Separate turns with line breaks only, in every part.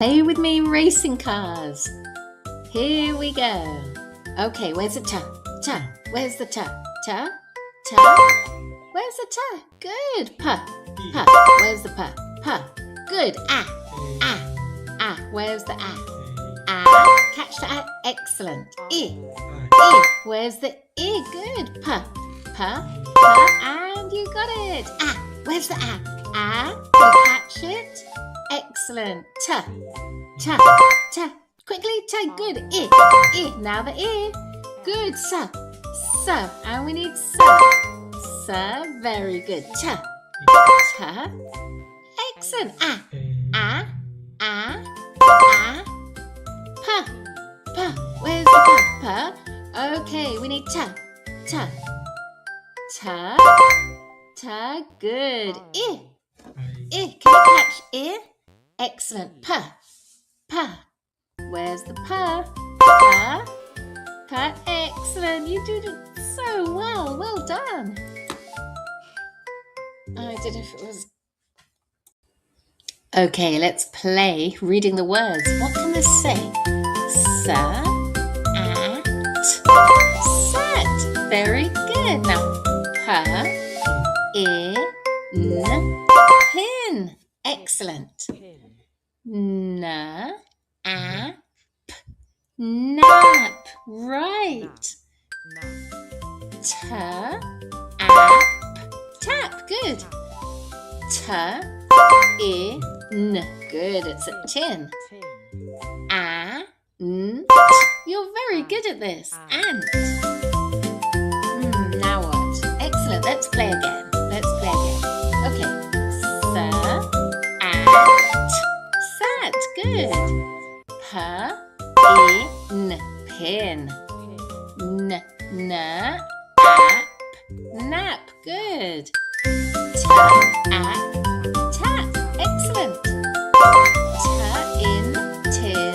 Play with me, racing cars. Here we go. Okay, where's the ta? Ta. Where's the ta? Ta? Ta. Where's the ta? Good. Pa. Pa. Where's the pa? Pa. Good. Ah. Ah. Ah. Where's the ah? Ah. Catch the ah. Excellent. E. E. Where's the E? Good. Pa. Pa. Pa. And you got it. Ah. Where's the ah? Ah. You catch it. Excellent. Ta. Ta. Ta. Quickly, ta. Good. E. E. Now the E. Good. Sa. Sa. And we need sa. Sa. Very good. Ta. Ta. Excellent. Ah. Ah. Ah. Ah. Pa. Pa. Where's the pa? Pa. Okay, we need ta. Ta. Ta. Ta. Good. I. I. Can you catch I? Excellent. Pa. Pa. Where's the pa? Pa. Pa. Excellent. You did it so well. Well done. I don't know if it was... Okay, let's play reading the words. What can this say? Sa. At. Sat. Very good. Now, pa. I. N. Pin. Excellent. Na. Ap. Nap. Right. Ta. Ap. Tap. Good. Ta. I. N. Good. It's a tin. A. N. You're very good at this. Ant. Now what? Excellent. Let's play again. Okay. Sa. At. Sat. Good. Pa. In. Pin. N. Na. Ap. Nap. Good. Ta. At. Tap. Excellent. Ta. In. Tin.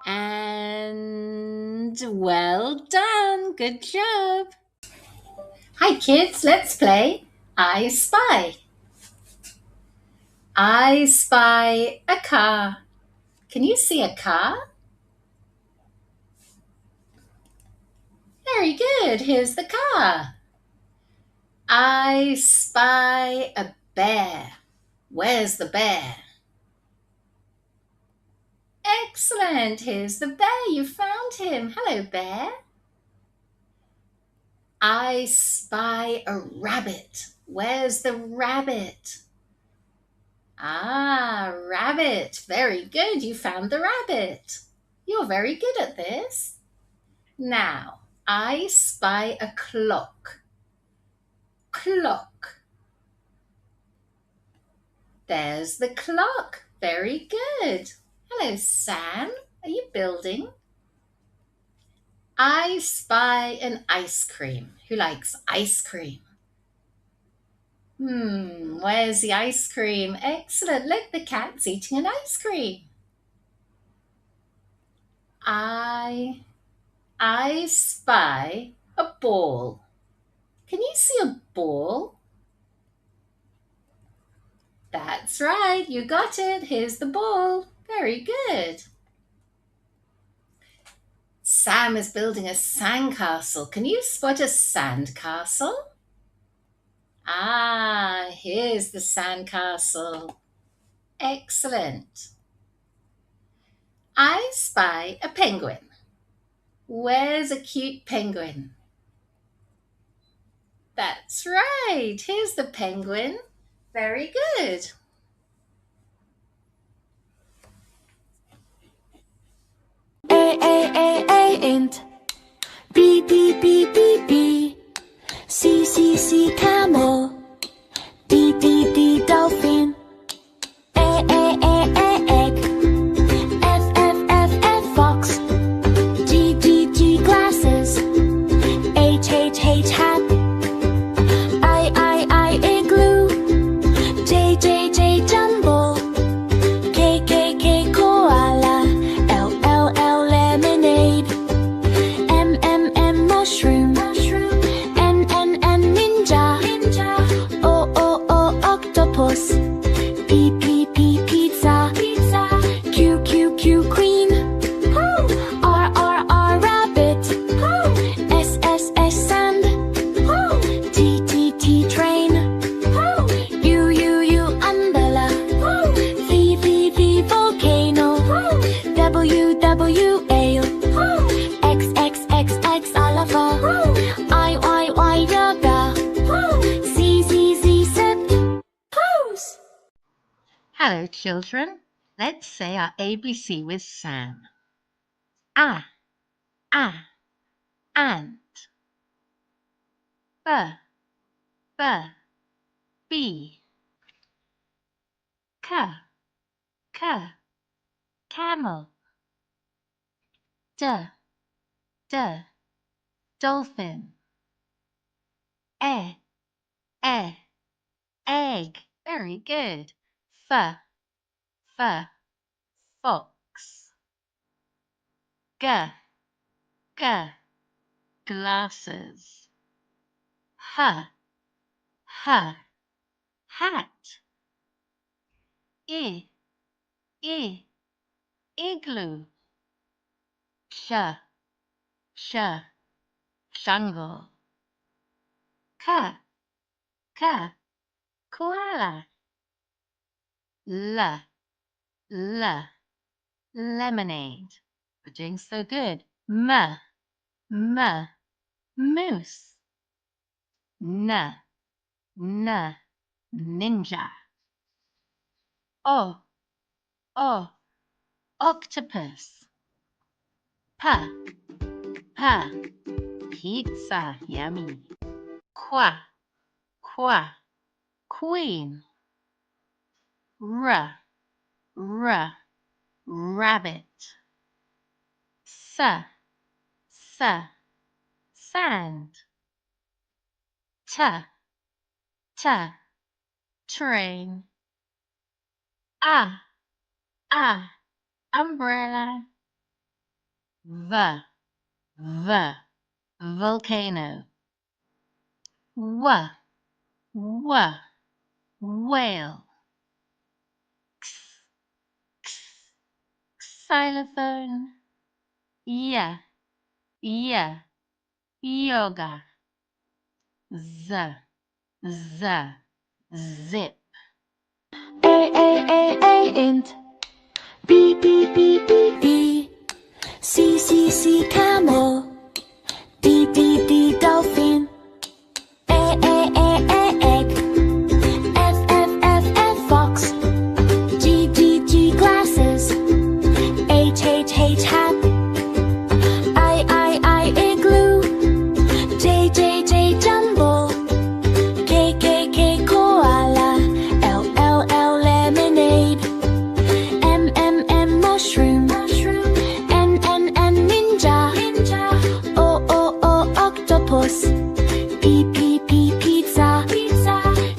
And well done. Good job. Hi kids, let's play I Spy. I spy a car. Can you see a car? Very good. Here's the car. I spy a bear. Where's the bear? Excellent. Here's the bear. You found him. Hello, bear. I spy a rabbit. Where's the rabbit? Ah, rabbit. Very good. You found the rabbit. You're very good at this. Now, I spy a clock. Clock. There's the clock. Very good. Hello, Sam. Are you building? I spy an ice cream. Who likes ice cream? Where's the ice cream? Excellent. Look, the cat's eating an ice cream. I spy a ball. Can you see a ball? That's right. You got it. Here's the ball. Very good. Sam is building a sandcastle. Can you spot a sandcastle? Ah, here's the sandcastle. Excellent. I spy a penguin. Where's a cute penguin? That's right. Here's the penguin. Very good.
A int. B B B B B. C C C camel. D D D dolphin. A egg. F F F F fox. G G G glasses. H hat. I igloo. J J jumbo. K koala. L lemonade. M mushroom. N ninja. octopus. P P P pizza. Q Q Q queen. R R R rabbit. S S S sand. T T T train. U U U umbrella. V V V volcano. W W ale. X X X X oliver. I Y Y yoga. Z Z Z zip. Pose.
Hello, children. Let's say our ABC with Sam. A, ant. B, bee. C, camel. D, dolphin. E, egg. Very good. F, fox. G, glasses. H, hat. I, igloo. Sh, jungle. K, koala. L, lemonade. We're doing so good. M, moose. N, ninja. O, octopus. P, pizza. Yummy. Qu, queen. R, rabbit. S, sand. T, train. A, umbrella. V, volcano. W, whale. X, xylophone. Y, yoga. Z, zip.
A int. B B B B B. C C C camel. D D D dolphin. A egg. F F F F fox. G G G glasses. H H H hat. I igloo. J J J jumble. K K K koala. L L L lemonade. M M M mushroom. N N N ninja. O O O octopus. P P P pizza.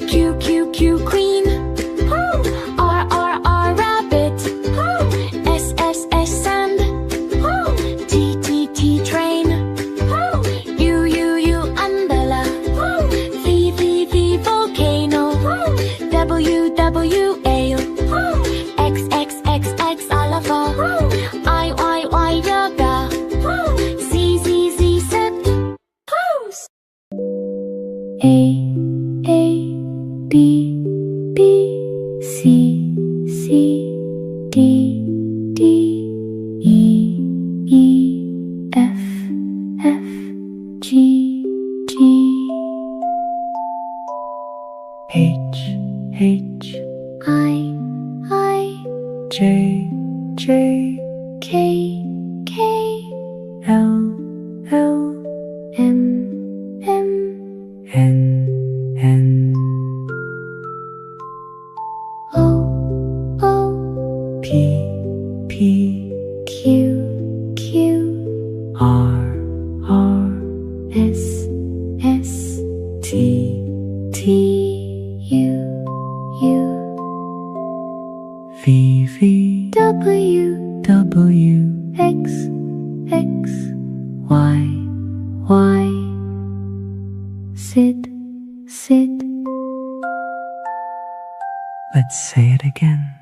Q Q Q queen. R R R rabbit. S S S sand. T T T train. U U U umbrella. V V V volcano. W W ale. X X X X oliver. I Y Y yoga. Z Z Z zip. Pose. A B B C C D D E F G H I J K L M N O P Q R S T U V W X Y sit
Let's say it again.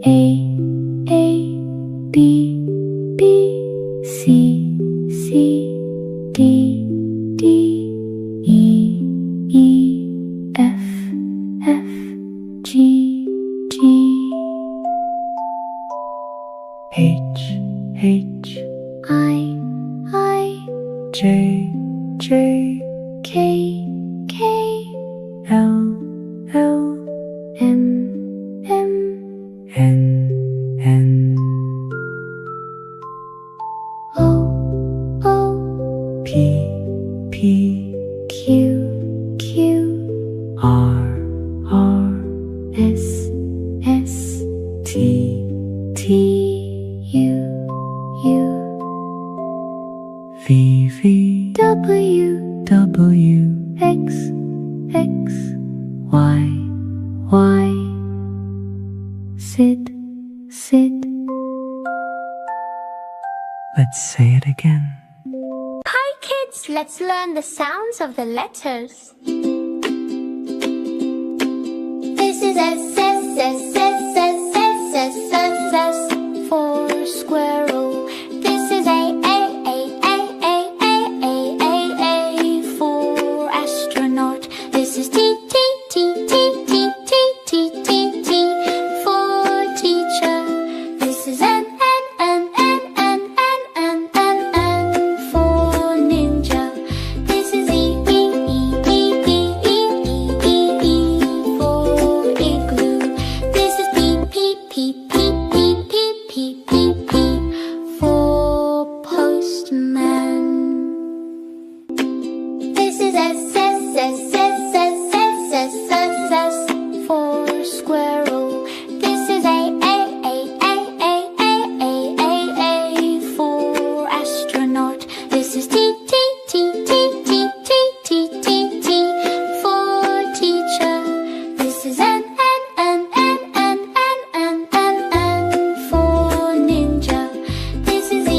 A B B C C D D E E F F G G
H H
I
J J
K K
L L
M M
N N
O O
P P
Q Q
R R
S S
T
T U U
V V
W
W
X X
Y
Y Sit
Let's say it again.
Hi kids, let's learn the sounds of the letters. This is S S S S S S S S S for squirrel. This is A for astronaut. This is T T T T T T T T T for teacher. This is N for ninja. This is E for igloo. This is P for postman. This is S for squirrel. This is A for astronaut. This is T T T T T T T T T for teacher. This is N for ninja. This is E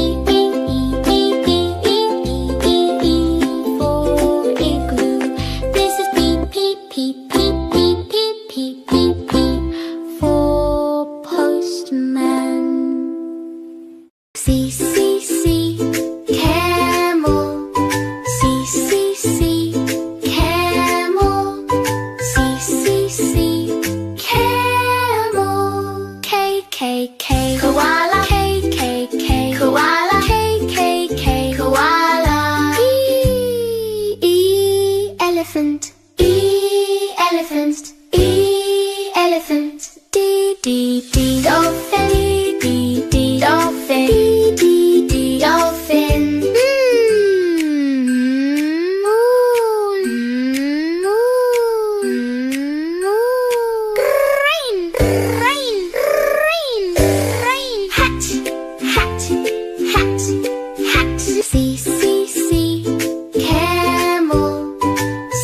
for igloo. This is P for postman. C camel. C camel. C camel. K koala. K koala. K koala. E elephant. D dolphin. D dolphin. Dolphin. Rain. Hat. C camel. C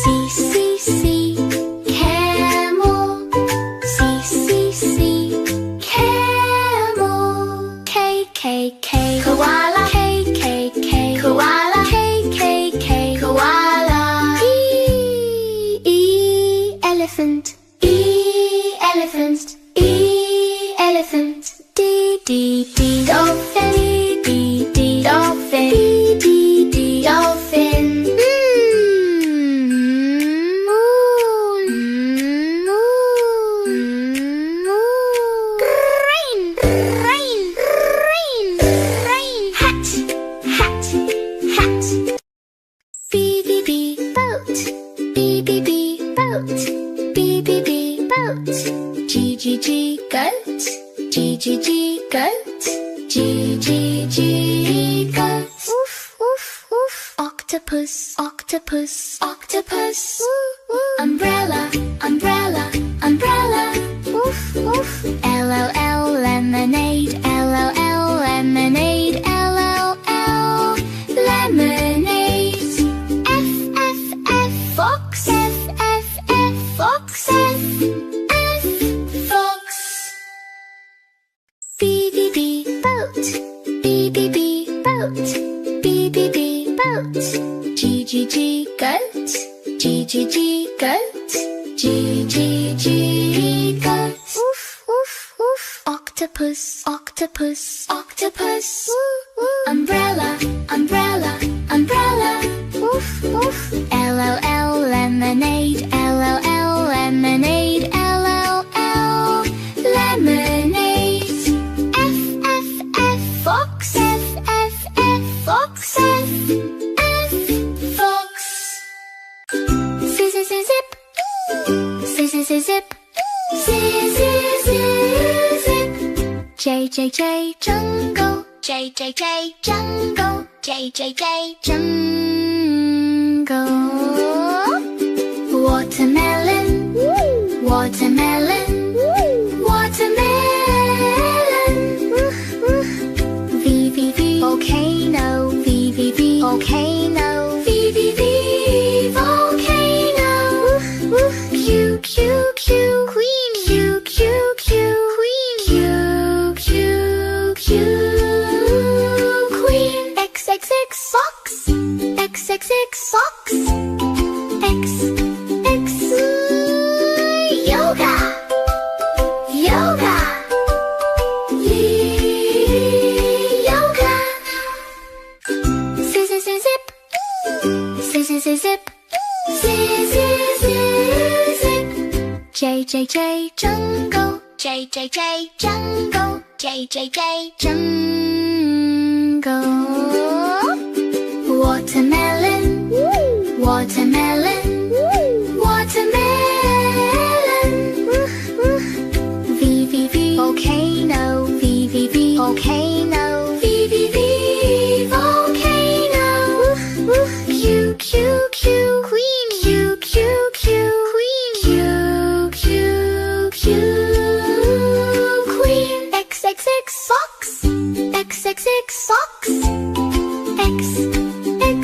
camel. C camel. K koala. K koala. E elephant. D dolphin. Dolphin. Rain. Hat. BBB boat. GGG goat. GGG goat. Woof. Octopus. Umbrella. Woof. LOL lemonade. Lemonade. F fox. F fox. BBB boat. GGG goat. GGG G goes. Woof, woof, woof. Octopus, octopus, octopus. Umbrella, umbrella, umbrella. Woof, woof. LOL, lemonade, LOL, lemonade, LOL, lemonade. F, F, F, fox, F, F, F, fox, F, F, fox. Zip, zip, zip. Zip, zip, zip, zip. Zip, zip, zip, zip. J, J, J, jungle. J, J, J, jungle. J, J, J, jungle. Watermelon, watermelon, watermelon. V, V, V, volcano. V, V, V, volcano. V, V, V, volcano. Q, Q, Q, queen. Q, Q, Q, queen. Q, Q, Q, queen. X, X, X, fox. X, X, X, fox. X, X, yoga. Yoga. Yoga. Zip, zip, zip, zip. Zip, zip, zip, zip. Zip, zip, zip, zip. J, J, J, jungle. J, J, J, jungle. J, J, J, jungle. Watermelon, watermelon, watermelon. V, V, V, volcano. V, V, V, volcano. V, V, V, volcano. Q, Q, Q, queen. Q, Q, Q, queen. Q, Q, Q, queen. X, X, X, fox. X, X, X, fox. X, X,